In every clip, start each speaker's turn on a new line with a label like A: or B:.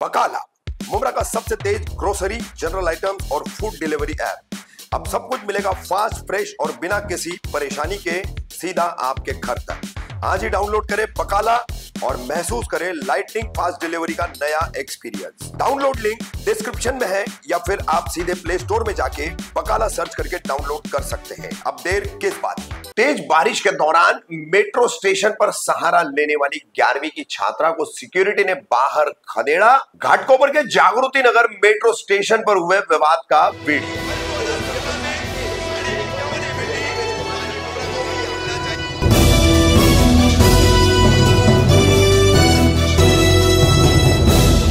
A: बकाला, मुंब्रा का सबसे तेज ग्रोसरी, जनरल आइटम्स और फूड डिलीवरी ऐप। अब सब कुछ मिलेगा फास्ट, फ्रेश और बिना किसी परेशानी के सीधा आपके घर तक। आज ही डाउनलोड करें बकाला और महसूस करें लाइटनिंग फास्ट डिलीवरी का नया एक्सपीरियंस। डाउनलोड लिंक डिस्क्रिप्शन में है या फिर आप सीधे प्ले स्टोर में जाके बकाला सर्च करके डाउनलोड कर सकते हैं। अब देर किस बात की? तेज बारिश के दौरान मेट्रो स्टेशन पर सहारा लेने वाली 11वीं की छात्रा को सिक्योरिटी ने बाहर खदेड़ा। घाटकोपर के जागृति नगर मेट्रो स्टेशन पर हुए विवाद का वीडियो।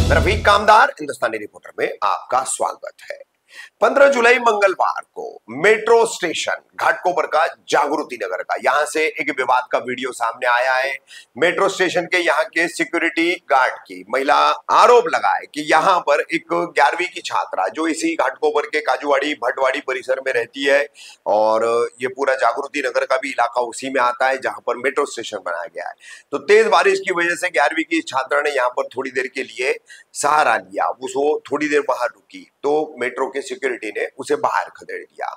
A: रफीक कामदार, हिंदुस्तानी रिपोर्टर में आपका स्वागत है। 15 जुलाई मंगलवार को मेट्रो स्टेशन घाटकोपर का जागृति नगर का यहां से एक विवाद का वीडियो सामने आया है। मेट्रो स्टेशन के यहां के सिक्योरिटी गार्ड की महिला आरोप लगाए कि यहां पर एक 11वीं की छात्रा जो इसी घाटकोपर के काजूवाड़ी भटवाड़ी परिसर में रहती है और ये पूरा जागृति नगर का भी इलाका उसी में आता है जहां पर मेट्रो स्टेशन बनाया गया है। तो तेज बारिश की वजह से 11वीं की छात्रा ने यहाँ पर थोड़ी देर के लिए सहारा लिया, वो थोड़ी देर बाहर रुकी तो मेट्रो के सिक्योरिटी ने उसे बाहर खदेड़ दिया।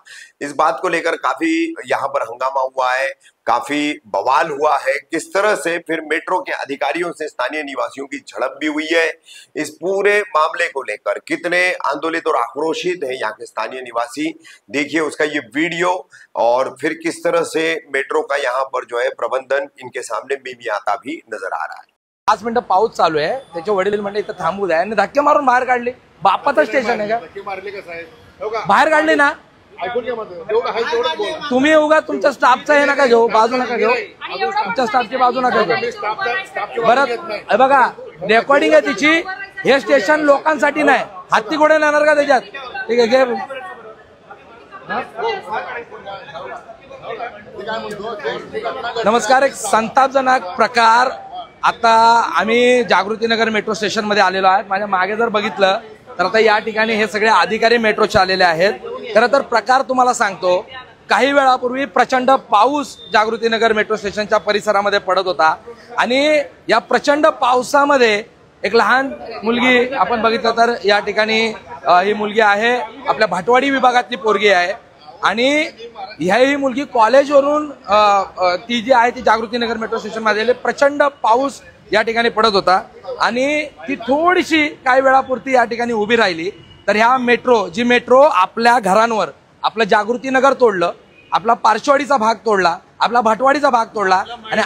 A: इस बात को लेकर काफी यहाँ पर हंगामा हुआ है, काफी बवाल हुआ है। किस तरह से फिर मेट्रो के अधिकारियों से स्थानीय निवासियों की झड़प भी हुई है। इस पूरे मामले को लेकर कितने आंदोलित और आक्रोशित है यहाँ के स्थानीय निवासी, देखिए उसका ये वीडियो। और फिर किस तरह से मेट्रो का यहाँ पर जो है प्रबंधन इनके सामने मिमियाता भी नजर आ रहा है।
B: 5 मिनिटं पाऊस चालू आहे, त्याचे वडील म्हणले इथं थांबू द्या आणि धक्के मारून बाहेर काढले। बापाचं स्टेशन आहे का? बाहेर काढले ना तुम्ही उगा तुमच्या स्टाफचा हे नका घेऊ, बाजू नका घेऊ, तुमच्या स्टाफची बाजू नका घेऊ। बरं बघा, रेकॉर्डिंग आहे तिची। हे स्टेशन लोकांसाठी नाही, हत्ती घोडे येणार का त्याच्यात? ठीक आहे, नमस्कार। एक संतापजनक प्रकार आता आम्ही जागृतीनगर मेट्रो स्टेशन मध्ये आलेलो आहे। माझ्या मागे जर बघितलं तर आता या ठिकाणी हे सगळे अधिकारी मेट्रोचे आलेले आहेत। खरं तर प्रकार तुम्हाला सांगतो, काही वेळापूर्वी प्रचंड पाऊस जागृतीनगर मेट्रो स्टेशनच्या परिसरामध्ये पडत होता आणि या प्रचंड पावसामध्ये एक लहान मुलगी आपण बघितलं तर या ठिकाणी ही मुलगी आहे, आपल्या भाटवाडी विभागातली पोरगी आहे आणि ही मुलगी कॉलेजवरून ती जी आहे ती जागृतीनगर मेट्रो स्टेशन मध्ये प्रचंड पाऊस या ठिकाणी पडत होता आणि ती थोडीशी काही वेळापुरती या ठिकाणी उभी राहिली तर ह्या मेट्रो आपल्या घरांवर आपलं जागृतीनगर तोडलं, आपला पार्श्ववाडीचा भाग तोडला, आपला भाटवाडीचा भाग तोडला आणि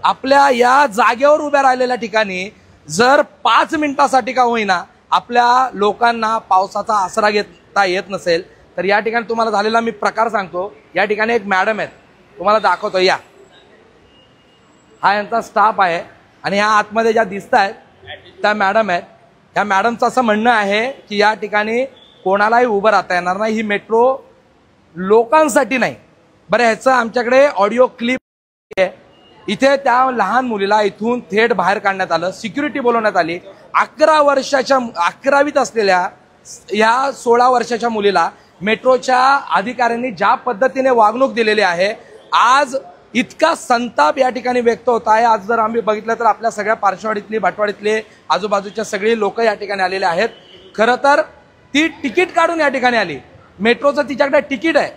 B: आपल्या या जागेवर उभ्या राहिलेल्या ठिकाणी जर 5 मिनिटासाठी का होईना आपल्या लोकांना पावसाचा आसरा घेता येत नसेल तर या ठिकाणी तुम्हाला झालेला मी प्रकार सांगतो। या ठिकाणी एक मॅडम आहेत, तुम्हाला दाखवतो, या हा यांचा स्टाफ आहे आणि ह्या आतमध्ये ज्या दिसत आहेत त्या मॅडम आहेत। त्या मॅडमचं असं म्हणणं आहे की या ठिकाणी कोणालाही उभं राहता येणार नाही, ही मेट्रो लोकांसाठी नाही। बरं, ह्याचं आमच्याकडे ऑडिओ क्लिप आहे। इथे त्या लहान मुलीला इथून थेट बाहेर काढण्यात आलं, सिक्युरिटी बोलवण्यात आली। 11वीत असलेल्या या 16 वर्षाच्या मुलीला मेट्रोच्या अधिकाऱ्यांनी ज्या पद्धतीने वागणूक दिलेली आहे, आज इतका संताप या ठिकाणी व्यक्त होत आहे। आज जर आम्ही बघितलं तर आपल्या सगळ्या पार्श्ववाडीतली भाटवाडीतले आजूबाजूच्या सगळी लोक या ठिकाणी आलेले आहेत। खरं तर ती तिकीट काढून या ठिकाणी आली, मेट्रोचं तिच्याकडे तिकीट आहे,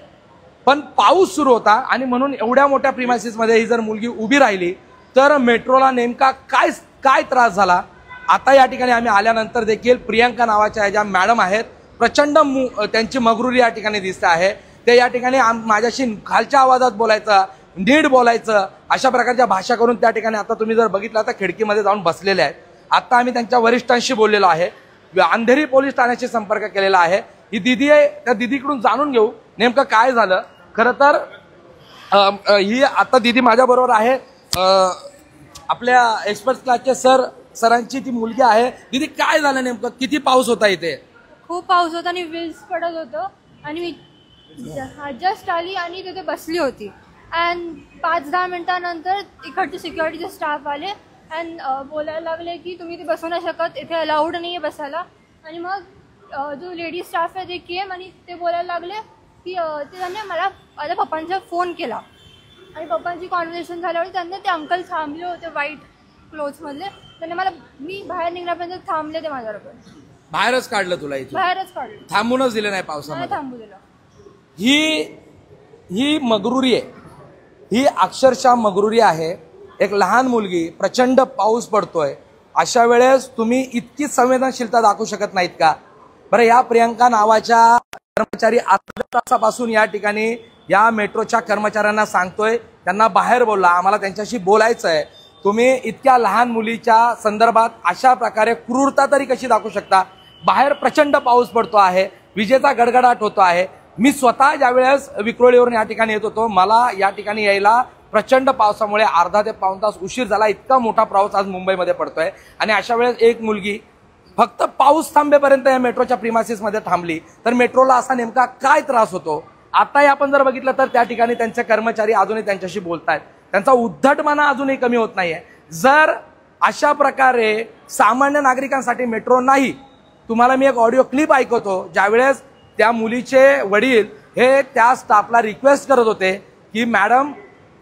B: पण पाऊस सुरू होता आणि म्हणून एवढ्या मोठ्या प्रिमायसिस मध्ये ही जर मुलगी उभी राहिली तर मेट्रोला नेमका काय त्रास झाला। आता या ठिकाणी आम्ही आल्यानंतर देखील प्रियांका नावाच्या ज्या मॅडम आहेत, प्रचंड त्यांची मगरुरी या ठिकाणी दिसते आहे। ते या ठिकाणी माझ्याशी खालच्या आवाजात बोलायचं, नीट बोलायचं, अशा प्रकारच्या भाषा करून त्या ठिकाणी आता तुम्ही जर बघितलं तर खिडकीमध्ये जाऊन बसलेले आहेत। आता आम्ही त्यांच्या वरिष्ठांशी बोललेलो आहे, अंधेरी पोलीस ठाण्याशी संपर्क केलेला आहे। ही दीदी आहे, त्या दीदीकडून जाणून घेऊ नेमकं काय झालं। खरं तर ही आता दीदी माझ्या बरोबर आहे, आपल्या एक्सपर्ट क्लासचे सरांची ती मुलगी आहे। दीदी, काय झालं नेमकं, किती पाऊस होता इथे?
C: खूप पाऊस होता आणि विल्स पडत होतं आणि मी जस्ट आली आणि तिथे बसली होती अँड 5-10 मिनिटानंतर इकडचे सिक्युरिटीचे स्टाफ आले अँड बोलायला लागले की तुम्ही इथे बसू नाही शकत, इथे अलाउड नाही आहे बसायला। आणि मग जो लेडी स्टाफ आहे ते केम आणि ते बोलायला लागले की त्यांनी मला माझ्या पप्पांचा फोन केला आणि पप्पांची कॉन्व्हर्सेशन झाल्यावर त्यांना ते अंकल थांबले होते व्हाईट क्लोथ्समधले त्याने मला, मी बाहेर निघण्यापर्यंत थांबले ते माझ्याबरोबर.
B: बाहेरच काढलं तुला इथून?
C: बाहेरच काढलं,
B: थांबूनच दिलं नाही
C: मला
B: पावसामध्ये?
C: थांबू दिलं.
B: ही मगरुरी आहे, ही अक्षरशः मगरुरी आहे. एक लहान मुलगी, प्रचंड पाऊस पडतोय, अशा वेळेस तुम्ही इतकी संवेदनशीलता दाखवू शकत नाहीत का? बरं, या प्रियंका नावाच्या कर्मचारी अर्ध्या तासापासून या ठिकाणी या मेट्रोच्या कर्मचाऱ्यांना सांगतोय, त्यांना बाहेर बोलला, आम्हाला त्यांच्याशी बोलायचं आहे. तुम्ही इतक्या लहान मुलीच्या संदर्भात अशा प्रकारे क्रूरता तरी कशी दाखवू शकता? बाहेर प्रचंड पाऊस पडतो आहे, विजेचा गडगडाट होतो आहे. मी स्वतः ज्यावेळेस विक्रोळीवरून या ठिकाणी येत होतो, मला या ठिकाणी यायला प्रचंड पावसामुळे अर्धा ते पाऊण तास उशीर झाला. इतका मोठा पाऊस आज मुंबईमध्ये पडतोय आणि अशा वेळेस एक मुलगी फक्त पाऊस थांबेपर्यंत या मेट्रोच्या प्रिमासिसमध्ये थांबली, तर मेट्रोला असा नेमका काय त्रास होतो? आताही आपण जर बघितलं तर त्या ठिकाणी त्यांचे कर्मचारी अजूनही त्यांच्याशी बोलतायत, त्यांचा उद्धटपणा अजूनही कमी होत नाहीये. जर अशा प्रकारे सामान्य नागरिकांसाठी मेट्रो नाही, तुम्हाला मी एक ऑडिओ क्लिप ऐकवतो ज्यावेळेस त्या मुलीचे वडील हे त्या स्टाफला रिक्वेस्ट करत होते की मॅडम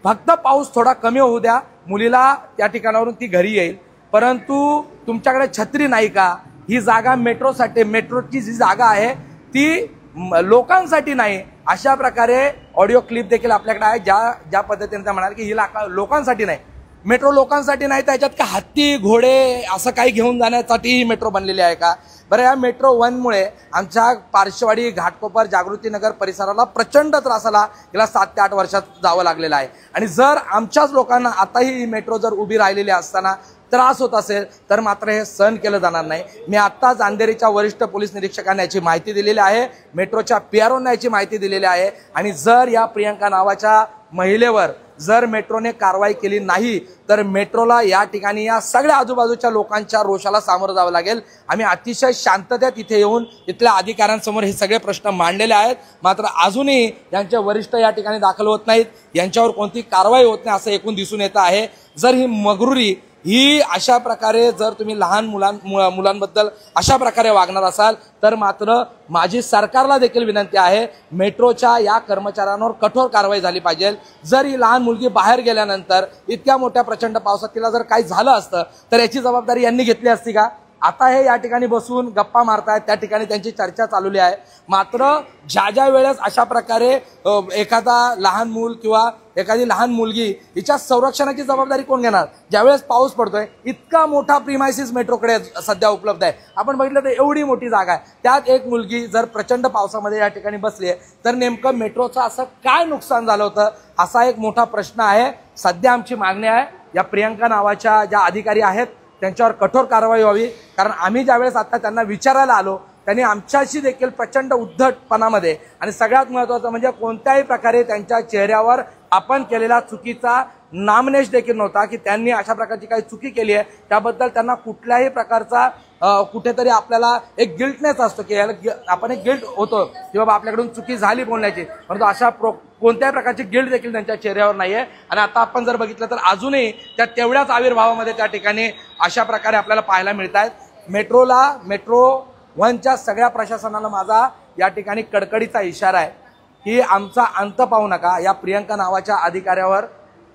B: फक्त पाऊस थोडा कमी होऊ द्या, मुलीला त्या ठिकाणावरून ती घरी येईल, परंतु तुमच्याकडे छत्री नाही का? ही जागा मेट्रोसाठी, मेट्रोची जी जागा आहे ती लोकांसाठी नाही. अशा प्रकारे ऑडिओ क्लिप देखील आपल्याकडे आहे, ज्या पद्धतीने त्या म्हणाल की ही लोकांसाठी नाही, मेट्रो लोकांसाठी नाही, त्याच्यात का हत्ती घोडे असं काही घेऊन जाण्यासाठी ही मेट्रो बनलेली आहे का? बरं, या मेट्रो 1मुळे आमच्या पार्श्ववाडी, घाटकोपर, जागृतीनगर परिसराला प्रचंड त्रास आला. गेल्या 7 ते 8 वर्षात जावं लागलेलं आहे. आणि जर आमच्याच लोकांना आताही ही मेट्रो जर उभी राहिलेली असताना त्रास होत असेल तर मात्र हे सहन केलं जाणार नाही. मी आत्ताच अंधेरीच्या वरिष्ठ पोलीस निरीक्षकांना याची माहिती दिलेली आहे, मेट्रोच्या पीआरओंना याची माहिती दिलेली आहे. आणि जर या प्रियंका नावाच्या महिलेवर जर मेट्रोने कारवाई केली नाही तर मेट्रोला या ठिकाणी या सगळ्या आजूबाजूच्या लोकांच्या रोषाला सामोरं जावं लागेल. आम्ही अतिशय शांततेत इथे येऊन इथल्या अधिकाऱ्यांसमोर हे सगळे प्रश्न मांडलेले आहेत, मात्र अजूनही यांचे वरिष्ठ या ठिकाणी दाखल होत नाहीत, यांच्यावर कोणती कारवाई होत नाही असं एकूण दिसून येतं आहे. जर ही मगरुरी ही अशा प्रकारे जर तुम्ही लहान मुलांबद्दल अशा प्रकारे वागणार असाल तर मात्र माझी सरकारला देखील विनंती आहे, मेट्रोच्या या कर्मचाऱ्यांवर कठोर कारवाई झाली पाहिजे. जर ही लहान मुलगी बाहेर गेल्यानंतर इतक्या मोठ्या प्रचंड पावसात तिला जर काही झालं असतं तर याची जबाबदारी यांनी घेतली असती का? आता हे या ठिकाणी बसून गप्पा मारतायत, त्या ठिकाणी त्यांची चर्चा चालवली आहे, मात्र ज्या वेळेस अशा प्रकारे एखादा लहान मूल किंवा एखादी लहान मुलगी हिच्या संरक्षणाची जबाबदारी कोण घेणार? ज्यावेळेस पाऊस पडतोय, इतका मोठा प्रिमायसिस मेट्रोकडे सध्या उपलब्ध आहे, आपण बघितलं तर एवढी मोठी जागा आहे, त्यात एक मुलगी जर प्रचंड पावसामध्ये या ठिकाणी बसली आहे तर नेमकं मेट्रोचं असं काय नुकसान झालं होतं असा एक मोठा प्रश्न आहे. सध्या आमची मागणी आहे या प्रियंका नावाच्या ज्या अधिकारी आहेत त्यांच्यावर कठोर कारवाई व्हावी, कारण आम्ही ज्यावेळेस आता त्यांना विचारायला आलो त्यांनी आमच्याशी देखील प्रचंड उद्धटपणामध्ये आणि सगळ्यात महत्त्वाचं म्हणजे कोणत्याही प्रकारे त्यांच्या चेहऱ्यावर आपण केलेला चुकीचा नामनेश देखील नव्हता की त्यांनी अशा प्रकारची काही चुकी केली आहे, त्याबद्दल त्यांना कुठल्याही प्रकारचा कुठेतरी आपल्याला एक गिल्टनेस असतो की आपण एक गिल्ट होतो की बाबा आपल्याकडून चुकी झाली बोलण्याची, परंतु अशा कोणत्याही प्रकारची गिल्ट देखील त्यांच्या चेहऱ्यावर नाहीये. आणि आता आपण जर बघितलं तर अजूनही त्या तेवढ्याच आविर्भावामध्ये त्या ठिकाणी अशा प्रकारे आपल्याला पाहायला मिळत आहेत. मेट्रो 1च्या सगळ्या प्रशासनाला माझा या ठिकाणी कडकडीचा इशारा आहे की आमचा अंत पाहू नका, या प्रियंका नावाच्या अधिकाऱ्यावर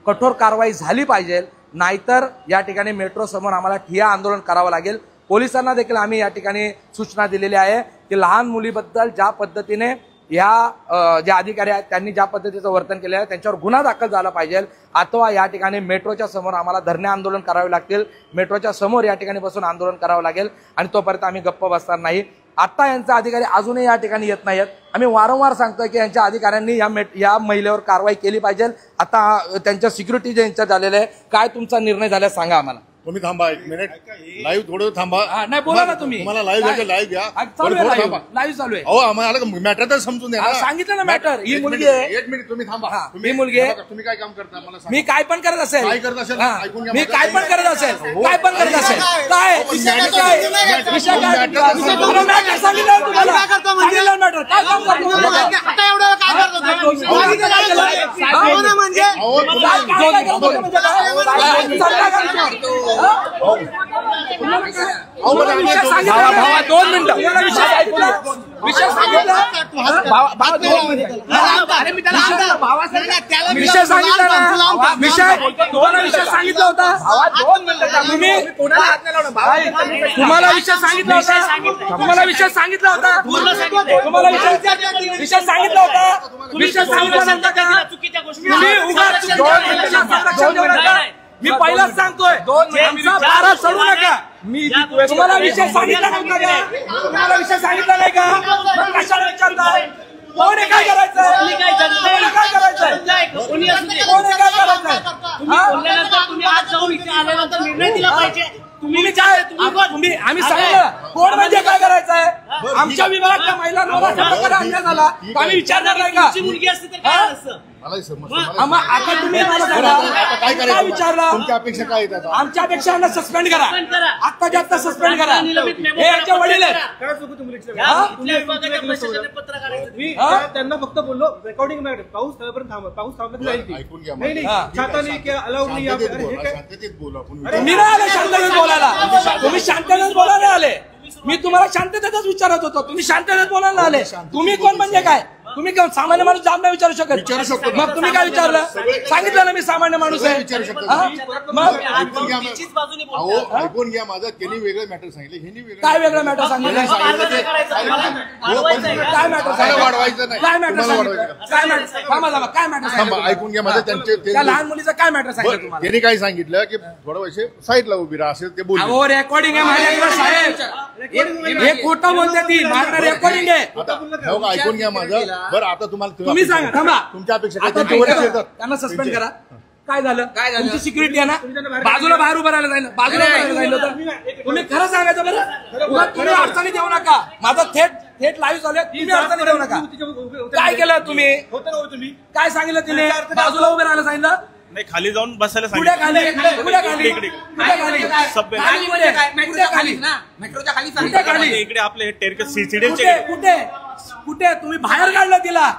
B: कठोर कारवाई झाली पाहिजे, नाहीतर या ठिकाणी मेट्रो समोर आम्हाला ठिय्या आंदोलन करावं लागेल. पोलिसांना देखील आम्ही या ठिकाणी सूचना दिलेली आहे की लहान मुलीबद्दल ज्या पद्धतीने या जे अधिकारी आहेत त्यांनी ज्या पद्धतीचं वर्तन केलं आहे त्यांच्यावर गुन्हा दाखल झाला पाहिजे, अथवा या ठिकाणी मेट्रोच्या समोर आम्हाला धरणे आंदोलन करावे लागतील, मेट्रोच्या समोर या ठिकाणी बसून आंदोलन करावं लागेल आणि तोपर्यंत आम्ही गप्प बसणार नाही. आता यांचे अधिकारी अजूनही या ठिकाणी येत नाहीत. आम्ही वारंवार सांगतोय की यांच्या अधिकाऱ्यांनी या महिलेवर कारवाई केली पाहिजे. आता त्यांच्या सिक्युरिटी जे इंचार्ज झालेले आहे, काय तुमचा निर्णय झाला सांगा आम्हाला.
D: तुम्ही थांबा 1 मिनिट, लाईव्ह थोडं थांबा.
B: नाही बोला ना तुम्ही,
D: तुम्हाला लाईव्ह घ्या, लाईव्ह घ्या.
B: लाईव्ह चालू आहे.
D: अहो आम्हाला मॅटर तर समजून द्या.
B: सांगितलं ना मॅटर. ही मुलगी आहे.
D: 1 मिनिट तुम्ही थांबा.
B: ही मुलगी आहे.
D: तुम्ही काय काम करता मला सांगा.
B: मी काय पण करत असेल,
D: काय करत असेल ऐकून घ्या.
B: मी काय पण करत असेल, काय पण करत असेल, काय विषय काय मॅटर सांगितलं तुम्हाला, सांगितलं मॅटर काय काम करतो
E: आता एवढं काय करतो म्हणजे
B: भावा 2 मिनिटं विषय सांगितला विषय सांगितला ना विषय सांगितला होता तुम्हाला विषय सांगितला होता तुम्हाला विषय सांगितला होता तुम्हाला विषय सांगितला होता विषय सांगितला नव्हता का तुम्ही उगाच संरक्षण देऊ नका मी पहिलाच सांगतोय आमचा पारा चढू नका मी तुम्हाला विषय सांगितला नव्हता का तुम्हाला विषय सांगितला नाही का मग कशाला विचारताय कोणी काय करायचं काय करायचंय कोणी काय करायचंय
E: तुम्ही आज जाऊन इथे आल्यानंतर निर्णय दिला पाहिजे
B: तुम्ही काय तुम्ही आम्ही सांगितलं कोण म्हणजे काय करायचंय आमच्या विभागातल्या महिलांवर अशा प्रकारे अन्याय झाला आम्ही विचारणार नाही का
E: मुलगी असते तर काय असतं
B: आता तुम्ही मला सांगा काय विचारला
D: तुमच्या अपेक्षा काय येतात
B: आमच्या अपेक्षा सस्पेंड करा आत्ताच्या आत्ता सस्पेंड करा हे यांचे वडील आहेत
F: त्यांना फक्त बोललो रेकॉर्डिंग पाऊस पाऊस थांबत जाईल छाताने अलाउड नाही
D: शांततेत बोलू आपण
B: तुम्ही नाही आले शांततेत बोलायला तुम्ही शांततेत बोलायला आले मी तुम्हाला शांततेतच विचारत होतो तुम्ही शांततेत बोलायला आले तुम्ही कोण म्हणजे काय तुम्ही सामान्य माणूस जाम नाही विचारू शकत मग तुम्ही काय विचारलं सांगितलं ना मी सामान्य माणूस आहे मग
D: ऐकून घ्या माझं त्यांनी वेगळं मॅटर सांगितलं
B: काय वेगळं मॅटर सांगितलं काय मॅटर
D: वाढवायचं नाही
B: काय मॅटर काय मॅटर
D: ऐकून घ्या माझं त्यांचे
B: लहान मुलीचं काय मॅटर सांगितलं तुम्हाला
D: त्यांनी काय सांगितलं की थोडं वर्षे साईडला उभी राहा असेल ते बोलले
B: रेकॉर्डिंग आहे माझ्याकडे साहेब हे खोटं बोलते ती माझं रेकॉर्डिंग आहे
D: ऐकून घ्या माझं बरं आता
B: तुम्ही सांगा थांबा
D: तुमच्या अपेक्षा
B: त्यांना सस्पेंड करा काय झालं तुमची सिक्युरिटी आहे ना बाजूला बाहेर उभं राहिलं जाईल बाजूला राहिलं होतं तुम्ही खरं सांगायचं बरं तुम्ही अडचणी देऊ नका माझं थेट लाईव्ह चालू आहे तुम्ही अडचणी देऊ नका काय केलं तुम्ही काय सांगितलं तिने बाजूला उभे राहायला सांगितलं
G: नाही खाली जाऊन बसायला
B: पुढे खाली
G: इकडे आपले सीसीडी
B: कुठे तुम्ही बाहेर काढलं तिला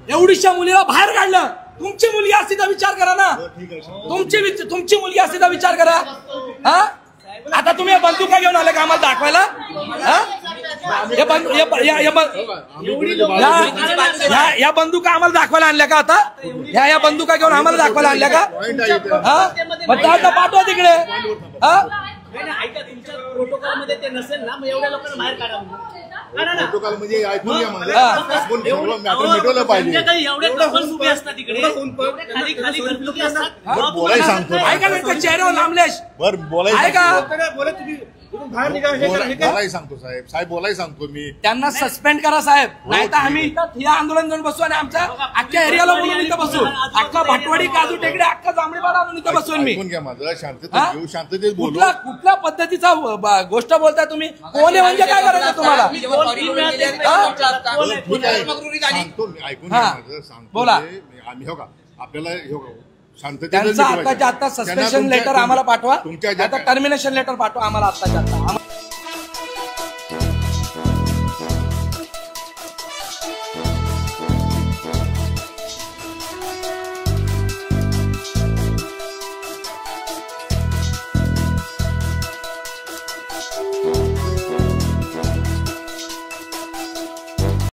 B: एवढीशा मुलीला बाहेर काढलं तुमची मुलगी असती तर विचार करा ना तुमची मुलगी असती तर विचार करा हा आता तुम्ही बंदुका घेऊन आले का आम्हाला दाखवायला या बंदुका आम्हाला दाखवायला आणल्या का आता या बंदुका घेऊन आम्हाला दाखवायला आणल्या का पाठवा तिकडे
E: तुमच्या प्रोटोकॉल मध्ये ते नसेल ना मग एवढ्या लोकांना बाहेर काढा
D: प्रोटोकॉल म्हणजे ऐकून घ्या मिटवलं पाहिजे
E: एवढे कपल्स उभे असतात तिकडे खाली खाली घरगुती असतात
D: बोलायला सांगतो
B: ऐका त्यांच्या चेहऱ्यावर नामलेश
D: बरं बोलायला
B: ऐका
D: बोलायला सांगतो साहेब बोलायला सांगतो मी
B: त्यांना सस्पेंड करा साहेब नाही तर आम्ही हे आंदोलन घेऊन बसू आणि आमच्या अख्ख्या एरियाला बोलून इथं बसू अख्खा भाटवाडी काजू टेकडे अख्खा जांभळीपाडा आणून इथं बसून मी
D: ऐकून घ्या माझं शांततेत बोलू
B: कुठल्या पद्धतीचा गोष्ट बोलताय तुम्ही कोण म्हणजे काय करायचं तुम्हाला
D: सांगतो मी ऐकून घ्या माझं सांगतो
B: बोला.
D: आम्ही हो का आपल्याला
B: त्यांचा आताच्या आता सस्पेन्शन लेटर आम्हाला पाठवा आता टर्मिनेशन लेटर पाठवा आम्हाला आताच्या आता